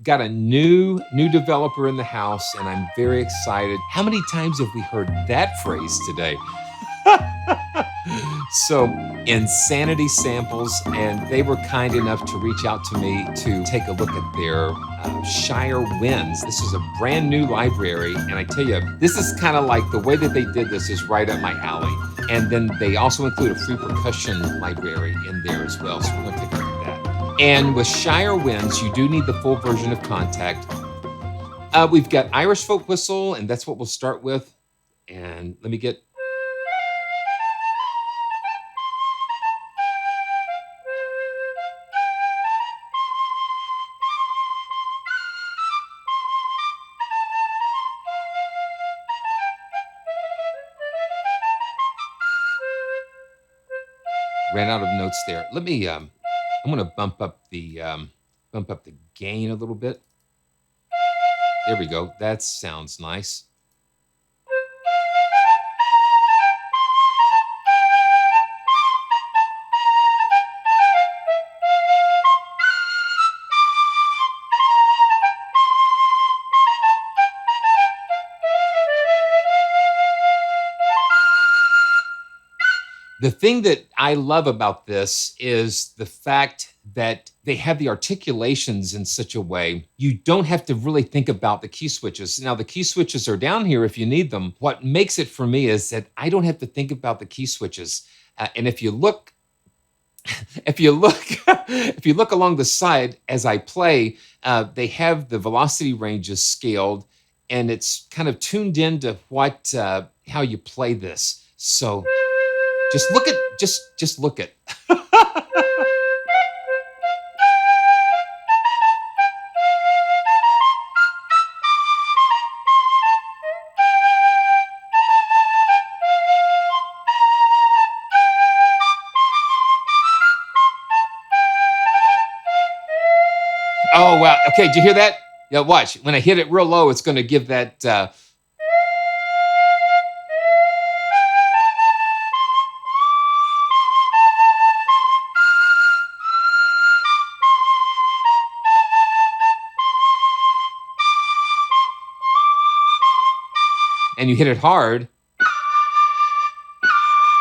got a new developer in the house, and I'm very excited. How many times have we heard that phrase today? So, Insanity Samples, and they were kind enough to reach out to me to take a look at their Shire Winds. This is a brand new library, and I tell you, this is kind of like the way that they did this is right up my alley. And then they also include a free percussion library in there as well, so we're going to take a look at that. And with Shire Winds, you do need the full version of Contact. We've got Irish Folk Whistle, and that's what we'll start with. And let me get... Ran out of notes there. Let me, I'm gonna bump up the gain a little bit. There we go, that sounds nice. The thing that I love about this is the fact that they have the articulations in such a way you don't have to really think about the key switches. Now, the key switches are down here if you need them. What makes it for me is that I don't have to think about the key switches. And if you look, if you look along the side as I play, they have the velocity ranges scaled, and it's kind of tuned into what how you play this. So. Just look at, just look at. Oh, wow. Okay, did you hear that? Yeah, watch. When I hit it real low, it's going to give that... and you hit it hard,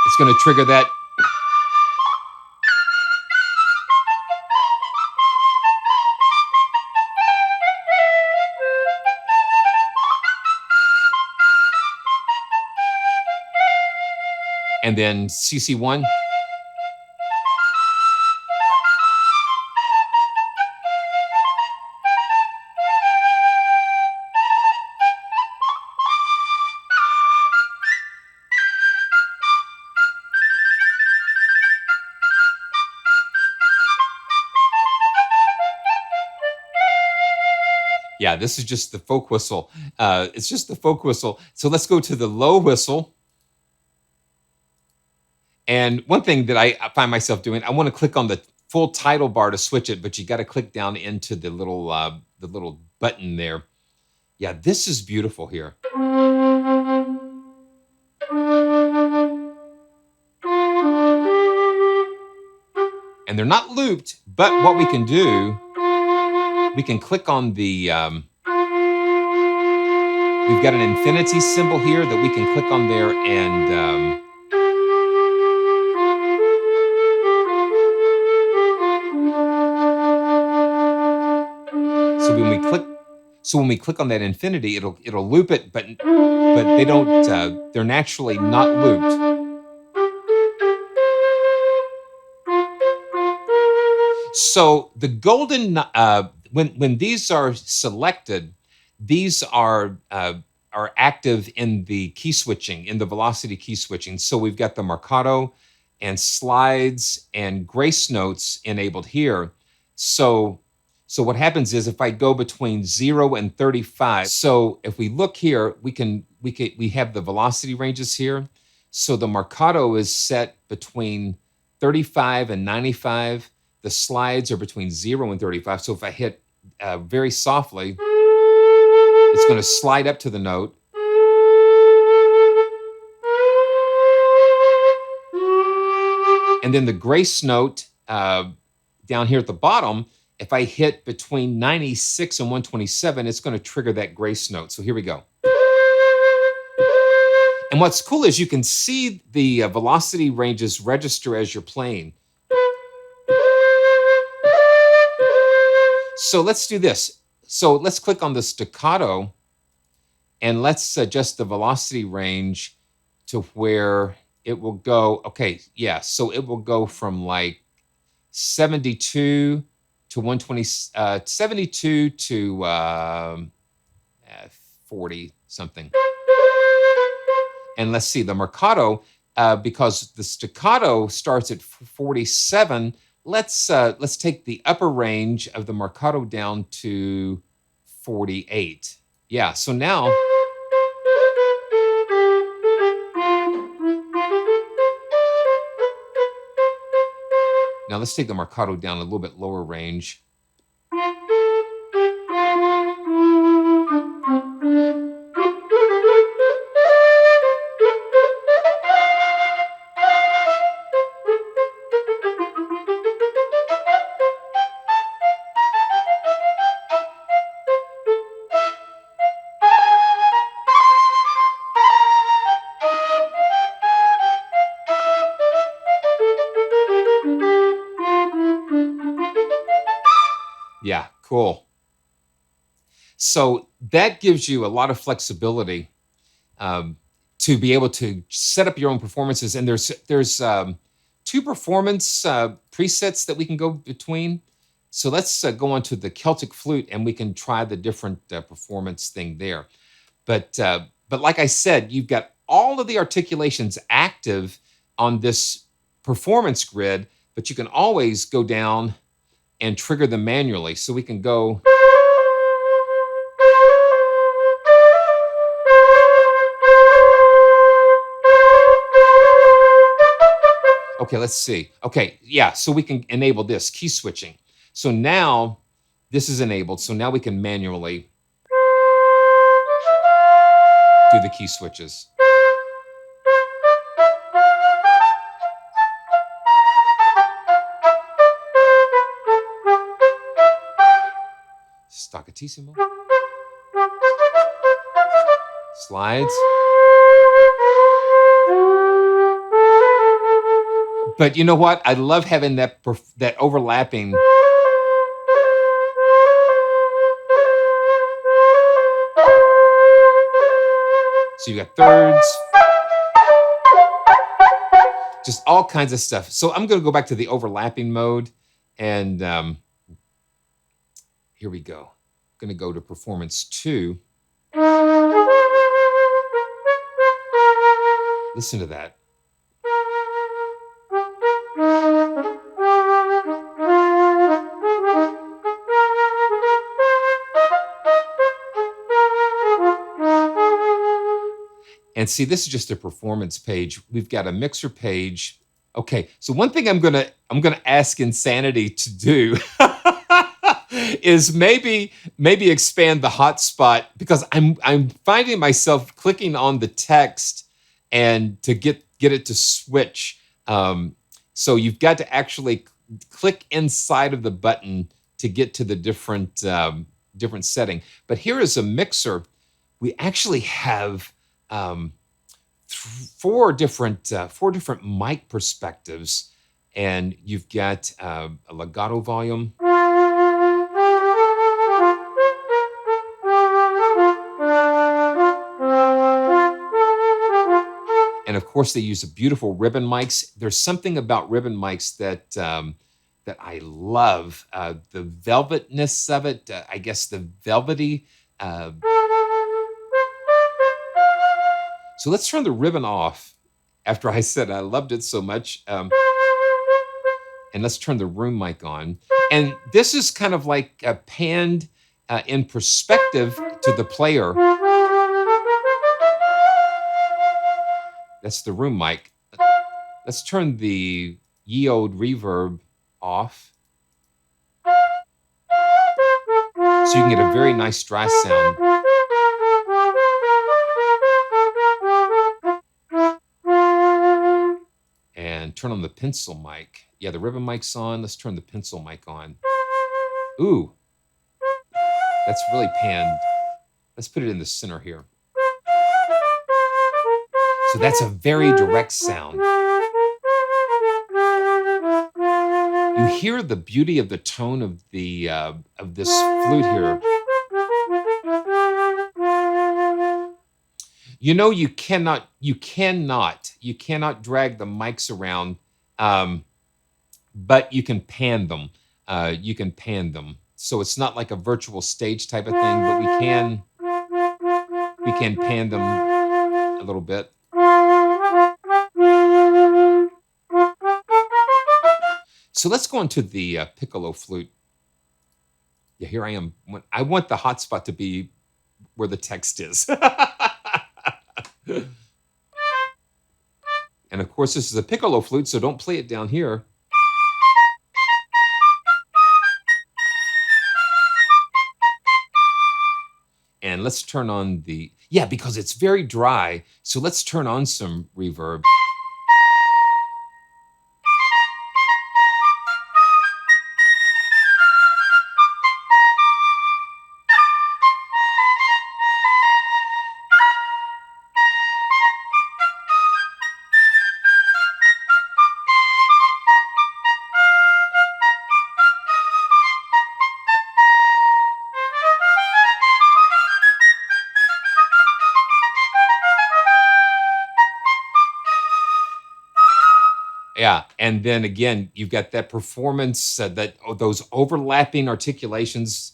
it's going to trigger that. And then CC1. Yeah, this is just the folk whistle. It's just the folk whistle. So let's go to the low whistle. And one thing that I find myself doing, I want to click on the full title bar to switch it, but you got to click down into the little button there. Yeah, this is beautiful here. And they're not looped, but what we can do, we can click on the, we've got an infinity symbol here that we can click on there, and so when we click on that infinity, it'll loop it, but they don't, they're naturally not looped. So the golden, when these are selected, these are active in the key switching, in the velocity key switching. So we've got the marcato and slides and grace notes enabled here. So what happens is if I go between 0 and 35, so if we look here, we have the velocity ranges here. So the marcato is set between 35 and 95. The slides are between 0 and 35. So if I hit very softly, it's going to slide up to the note. And then the grace note down here at the bottom if I hit between 96 and 127, it's going to trigger that grace note. So here we go. And what's cool is you can see the velocity ranges register as you're playing. So let's do this. So let's click on the staccato and let's adjust the velocity range to where it will go. Okay, yeah, so it will go from like 72 to 120, 72 to 40 something. And let's see, the marcato, because the staccato starts at 47, let's take the upper range of the marcato down to 48. Yeah, so now let's take the marcato down a little bit lower range. Yeah, cool. So that gives you a lot of flexibility to be able to set up your own performances. And there's two performance presets that we can go between. So let's go on to the Celtic flute, and we can try the different performance thing there. But like I said, you've got all of the articulations active on this performance grid, but you can always go down and trigger them manually. So we can go. Okay, let's see. Okay, yeah, so we can enable this, key switching. So now this is enabled, so now we can manually do the key switches. Staccatissimo. Slides. But you know what? I love having that overlapping. So you got thirds, just all kinds of stuff. So I'm going to go back to the overlapping mode, and here we go. I'm going to go to performance 2. Listen to that. And see, this is just a performance page. We've got a mixer page. Okay, so one thing I'm gonna ask Insanity to do is maybe expand the hotspot, because I'm finding myself clicking on the text and to get it to switch. So you've got to actually click inside of the button to get to the different setting. But here is a mixer. We actually have 4 different mic perspectives, and you've got a legato volume. And of course, they use beautiful ribbon mics. There's something about ribbon mics that I love. The velvetness of it, I guess the velvety. So let's turn the ribbon off after I said I loved it so much. And let's turn the room mic on. And this is kind of like panned in perspective to the player. That's the room mic. Let's turn the ye olde reverb off, so you can get a very nice dry sound. And turn on the pencil mic. Yeah, the ribbon mic's on. Let's turn the pencil mic on. Ooh, that's really panned. Let's put it in the center here. So that's a very direct sound. You hear the beauty of the tone of the of this flute here. You know, you cannot drag the mics around, but you can pan them. You can pan them. So it's not like a virtual stage type of thing, but we can pan them a little bit. So let's go into the Piccolo flute. Yeah, here I am. I want the hotspot to be where the text is. And of course, this is a Piccolo flute, so don't play it down here. And let's turn on the, yeah, because it's very dry. So let's turn on some reverb. Yeah, and then again, you've got that performance, those overlapping articulations.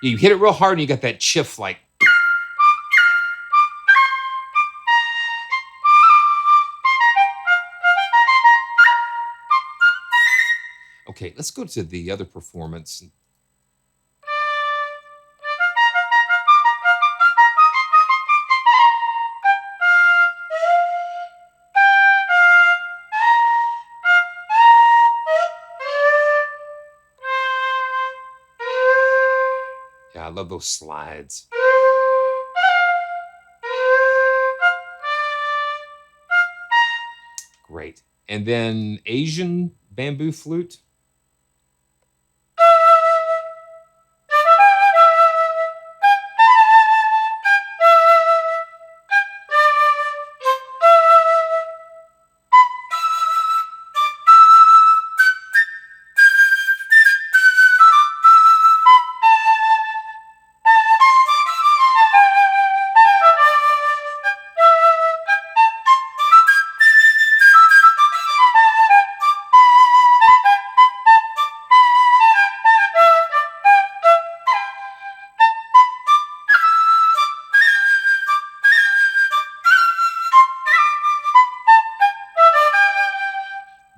You hit it real hard, and you got that chiff, like. Okay, let's go to the other performance. Yeah, I love those slides. Great. And then Asian bamboo flute.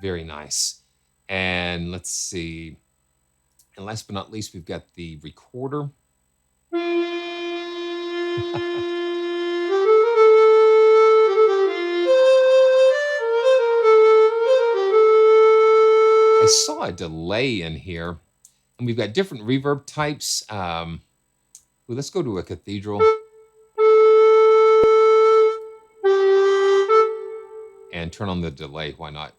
Very nice. And let's see. And last but not least, we've got the recorder. I saw a delay in here, and we've got different reverb types. Well, let's go to a cathedral. And turn on the delay, why not?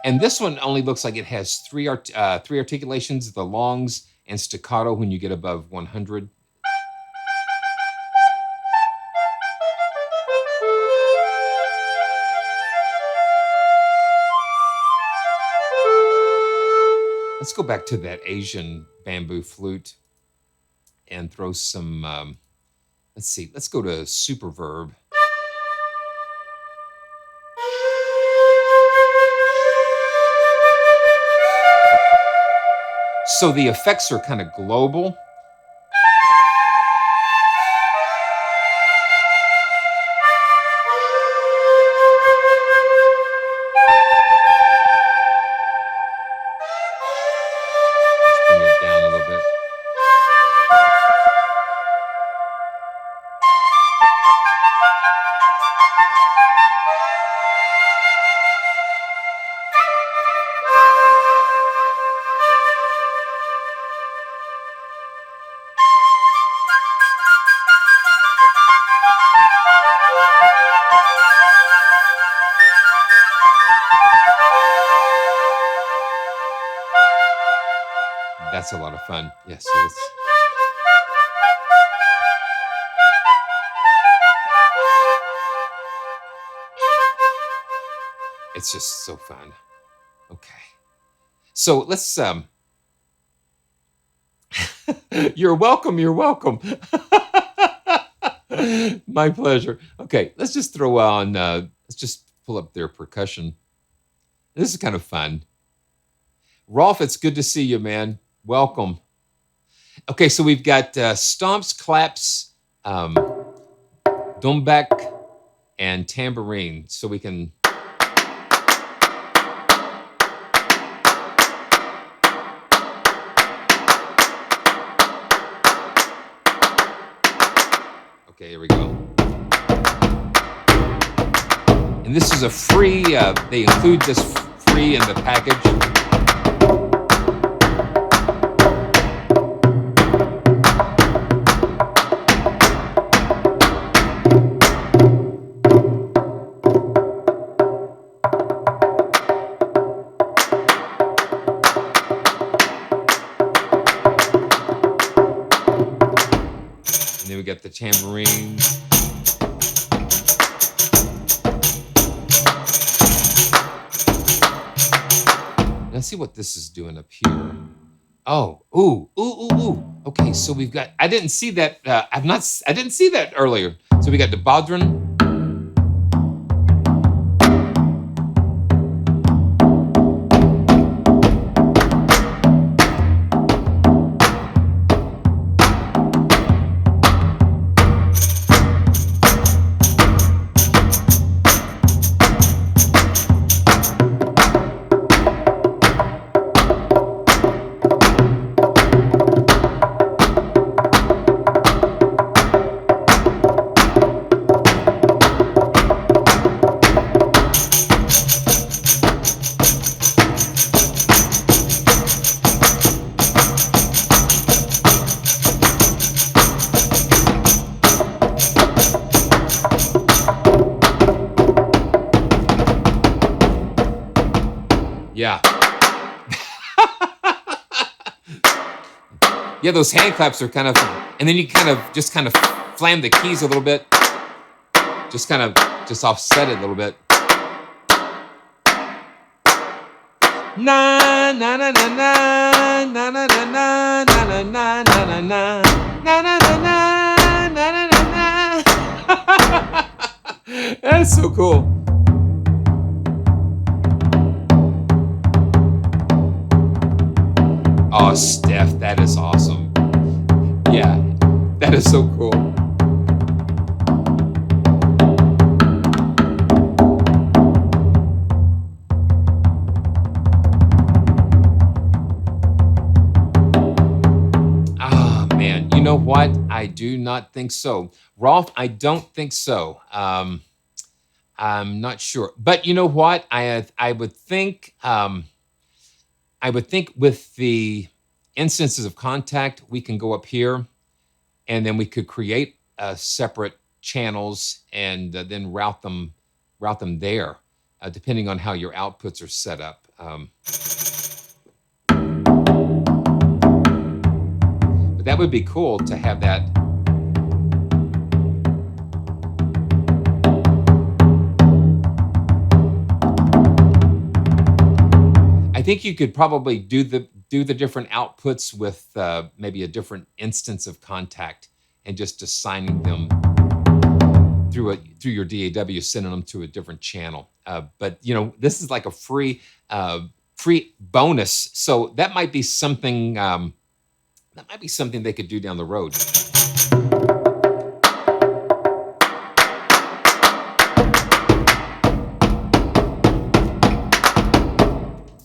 And this one only looks like it has three articulations, the longs and staccato when you get above 100. Let's go back to that Asian bamboo flute and throw some, let's see, let's go to superverb. So the effects are kind of global. Let's bring it down a little bit. That's a lot of fun. Yes. So it's just so fun. Okay. So let's you're welcome. You're welcome. My pleasure. Okay, let's just throw on let's just pull up their percussion. This is kind of fun. Rolf, it's good to see you, man. Welcome. Okay, so we've got Stomps, Claps, Doumbek, and Tambourine. So we can... Okay, here we go. And this is a free, they include this free in the package. And then we got the tambourine. Let's see what this is doing up here. Oh, ooh. Okay, so we've got, I didn't see that, I didn't see that earlier. So we got the Bodhran. Yeah. Yeah, those hand claps are kind of, and then you kind of flam the keys a little bit. Just offset it a little bit. Na na na na na na na na na na na na na na na na na na. That's so cool. Oh, Steph, that is awesome. Yeah, that is so cool. Ah, man, you know what? I do not think so. Rolf, I don't think so. I'm not sure. But you know what? I would think with the instances of contact, we can go up here and then we could create separate channels and then route them there, depending on how your outputs are set up. But that would be cool to have that. I think you could probably do the different outputs with maybe a different instance of contact and just assigning them through your DAW, sending them to a different channel. But you know, this is like a free bonus, so that might be something they could do down the road.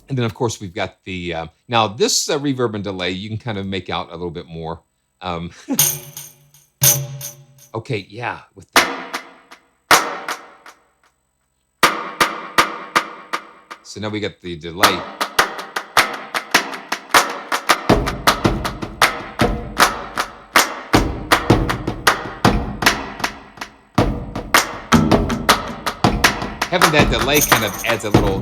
And then, of course, we've got the, now this reverb and delay, you can kind of make out a little bit more. Okay, yeah, with that. So now we got the delay. having that delay kind of adds a little